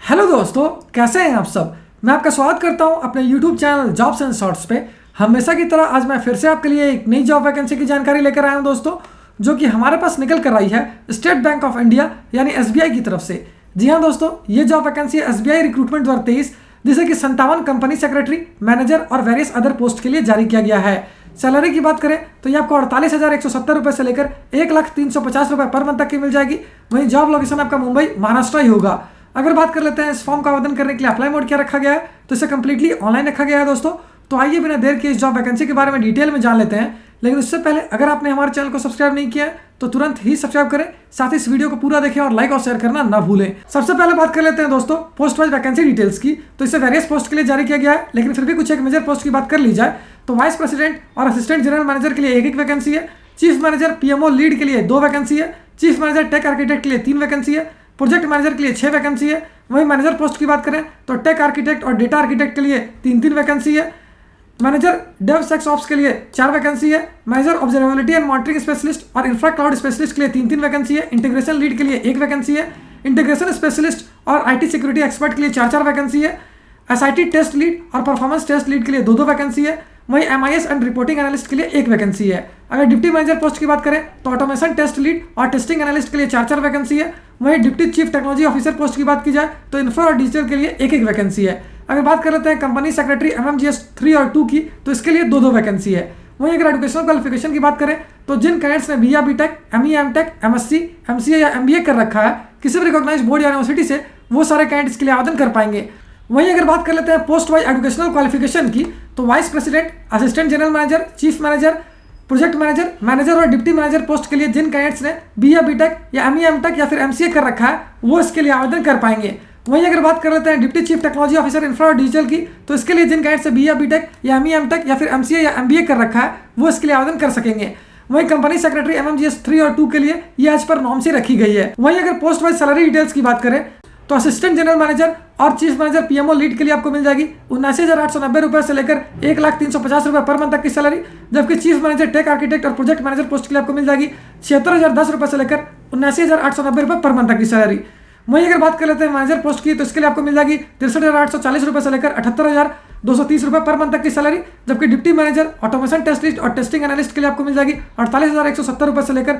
Hello दोस्तों, कैसे हैं आप सब। मैं आपका स्वागत करता हूं अपने YouTube channel jobs and shorts पे। हमेशा की तरह आज मैं फिर से आपके लिए एक नई जॉब वैकेंसी की जानकारी लेकर आया हूं दोस्तों, जो कि हमारे पास निकल कर आई है स्टेट बैंक ऑफ इंडिया यानी SBI की तरफ से। जी हाँ दोस्तों, ये जॉब वैकेंसी है SBI रिक्रूटमेंट 2023, जिसे कि 57 कंपनी सेक्रेटरी, मैनेजर और वेरियस अदर पोस्ट के लिए जारी किया गया है। सैलरी की बात करें तो ये आपको 48,170 रुपये से लेकर 1,350 रुपये पर मंथ तक की मिल जाएगी। वहीं जॉब लोकेशन आपका मुंबई महाराष्ट्र ही होगा। अगर बात कर लेते हैं इस फॉर्म का आवेदन करने के लिए अप्लाई मोड क्या रखा गया है, तो इसे कंप्लीटली ऑनलाइन रखा गया है दोस्तों। तो आइए बिना देर के इस जॉब वैकेंसी के बारे में डिटेल में जान लेते हैं। लेकिन उससे पहले अगर आपने हमारे चैनल को सब्सक्राइब नहीं किया है तो तुरंत ही सब्सक्राइब करें, साथ ही इस वीडियो को पूरा देखें और लाइक और शेयर करना ना भूलें। सबसे पहले बात कर लेते हैं दोस्तों पोस्ट वाइज वैकेंसी डिटेल्स की। तो इसे वेरियस पोस्ट के लिए जारी किया गया है, लेकिन फिर भी कुछ एक मेजर पोस्ट की बात कर ली जाए तो वाइस प्रेसिडेंट और असिस्टेंट जनरल मैनेजर के लिए एक वैकेंसी है। चीफ मैनेजर PMO लीड के लिए 2 वैकेंसी है। चीफ मैनेजर टेक आर्किटेक्ट के लिए 3 वैकेंसी है। प्रोजेक्ट मैनेजर के लिए 6 वैकेंसी है। वहीं मैनेजर पोस्ट की बात करें तो टेक आर्किटेक्ट और डेटा आर्किटेक्ट के लिए 3 वैकेंसी है। मैनेजर डेव सेक्स ऑप्स के लिए 4 वैकेंसी है। Manager observability and monitoring specialist और इंफ्रा क्लाउड स्पेशलिस्ट के लिए 3 वैकेंसी है। इंटीग्रेशन लीड के लिए 1 वैकेंसी है। इंटीग्रेशन स्पेशलिस्ट और IT सिक्योरिटी एक्सपर्ट के लिए 4 वैकेंसी है। SIT टेस्ट लीड और परफॉर्मेंस टेस्ट लीड के लिए 2 वैकेंसी है। वहीं MIS एंड रिपोर्टिंग एनालिस्ट के लिए 1 वैकेंसी है। अगर डिप्टी मैनेजर पोस्ट की बात करें तो ऑटोमेशन टेस्ट लीड और टेस्टिंग एनालिस्ट के लिए 4 वैकेंसी है। वहीं deputy chief technology officer post की बात की जाए तो इंफ्रा और डिजिटल के लिए 1 वैकेंसी है। अगर बात कर लेते हैं कंपनी सेक्रेटरी MMGS 3 और 2 की, तो इसके लिए 2 वैकेंसी है। वहीं अगर एजुकेशनल क्वालिफिकेशन की बात करें तो जिन कैंडिडेट्स ने BA BTech, ME MTech, MSc, MCA या MBA कर रखा है किसी भी रिकॉग्नाइज बोर्ड या यूनिवर्सिटी से, वो सारे कैंडिडेट्स के लिए आवेदन कर पाएंगे। वहीं अगर बात कर लेते हैं पोस्ट वाइज एजुकेशनल क्वालिफिकेशन की, तो vice president, assistant general manager, chief manager, project manager, manager और डिप्टी मैनेजर पोस्ट के लिए जिन कैंडिडेट्स ने BA BTech या ME MTech या फिर MCA कर रखा है, वो इसके लिए आवेदन कर पाएंगे। वहीं अगर बात कर लेते हैं deputy chief technology officer infra और डिजिटल की, तो इसके लिए जिन कैंडिडेट्स ने BA BTech या ME MTech या फिर MCA या MBA कर रखा है, वो इसके लिए आवेदन कर सकेंगे। वहीं कंपनी सेक्रेटरी MMGS 3 और 2 के लिए ये आज पर नॉर्म से रखी गई है। वहीं अगर पोस्ट वाइज सैलरी डिटेल्स की बात करें तो असिस्टेंट जनरल मैनेजर और चीफ मैनेजर PMO लीड के लिए आपको मिल जाएगी 79,890 रुपये से लेकर 1,350 रुपये पर मंथ तक की सैलरी। जबकि चीफ मैनेजर टेक आर्किटेक्ट और प्रोजेक्ट मैनेजर पोस्ट के लिए आपको मिल जाएगी 76,010 रुपये से लेकर 79,890 रुपये पर मंथ तक की सैलरी। वहीं अगर बात कर लेते हैं मैनेजर पोस्ट की, तो इसके लिए आपको मिल जाएगी 63,840 रुपये से लेकर 78,230 रुपये पर मंथ तक की सैलरी। जबकि deputy manager, automation test list और टेस्टिंग एनालिस्ट के लिए आपको मिल जाएगी 48,170 रुपये से लेकर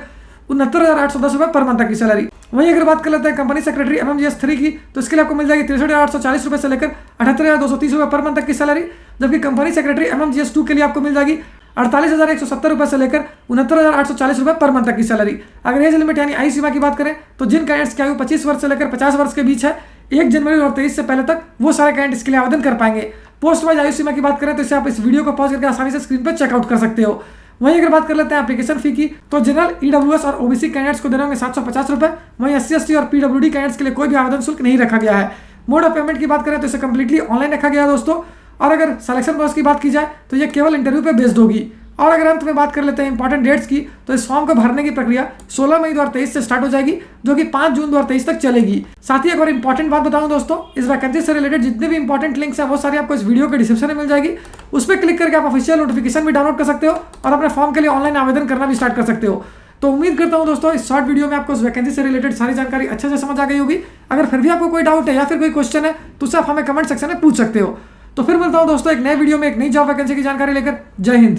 69,810 रुपये पर मंथ तक की सैलरी। वहीं अगर बात कर लेते हैं कंपनी सेक्रेटरी MMGS 3 की, तो इसके लिए आपको मिल जाएगी 63,840 रुपये से लेकर 78,230 रुपये पर मंथ तक की सैलरी। जबकि कंपनी सेक्रेटरी MMGS 2 के लिए आपको मिल जाएगी 48,170 रुपये से लेकर 69,840 रुपये पर मंथ तक की सैलरी। अगर एज लिमिट यानी आयु सीमा की बात करें तो जिन कैंडिडेट्स की आयु 25 वर्ष से लेकर 50 वर्ष के बीच है 1 जनवरी 2023 से पहले तक, वो सारे कैंडिडेट्स के लिए आवेदन कर पाएंगे। पोस्ट वाइज आयु सीमा की बात करें तो इसे आप इस वीडियो को पॉज करके आसानी से स्क्रीन पर चेकआउट कर सकते हो। वहीं अगर बात कर लेते हैं एप्लीकेशन फी की, तो जनरल EWS और OBC कैंडिडेट्स को देने होंगे 750 रुपये। वहीं SC ST और PWD कैंडिडेट्स के लिए कोई भी आवेदन शुल्क नहीं रखा गया है। मोड ऑफ पेमेंट की बात करें तो इसे कंप्लीटली ऑनलाइन रखा गया है दोस्तों। और अगर सिलेक्शन प्रोसेस की बात की जाए तो ये केवल इंटरव्यू पे बेस्ड होगी। और अगर अंत में बात कर लेते हैं इंपॉर्टेंट डेट्स की, तो इस फॉर्म को भरने की प्रक्रिया 16 मई 2023 से स्टार्ट हो जाएगी, जो कि 5 जून 2023 तक चलेगी। साथ ही एक और इंपॉर्टेंट बात बताऊं दोस्तों, इस वैकेंसी से रिलेटेड जितने भी इंपॉर्टेंट लिंक्स हैं वो सारी आपको इस वीडियो के डिस्क्रिप्शन में मिल जाएगी। उस पर क्लिक करके आप ऑफिशियल नोटिफिकेशन भी डाउनलोड कर सकते हो और अपने फॉर्म के लिए ऑनलाइन आवेदन करना भी स्टार्ट कर सकते हो। तो उम्मीद करता हूं दोस्तों इस शॉर्ट वीडियो में आपको इस वैकेंसी से रिलेटेड सारी जानकारी अच्छे से समझ आ गई होगी। अगर फिर भी आपको कोई डाउट है या फिर कोई क्वेश्चन है तो उसे आप हमें कमेंट सेक्शन में पूछ सकते हो। तो फिर मिलता हूं दोस्तों एक नए वीडियो में एक नई जॉब वैकेंसी की जानकारी लेकर। जय हिंद।